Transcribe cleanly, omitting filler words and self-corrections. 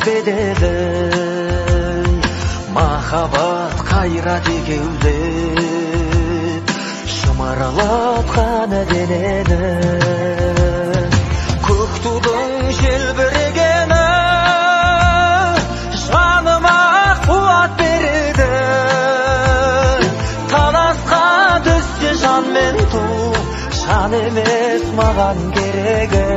bedeli. Mahabat kayra degewde şımaralapkan deneni. Көктудың желбірегені жаныма қуат береді. Таласқа түссе жан мен ту, жан емес маған керегі.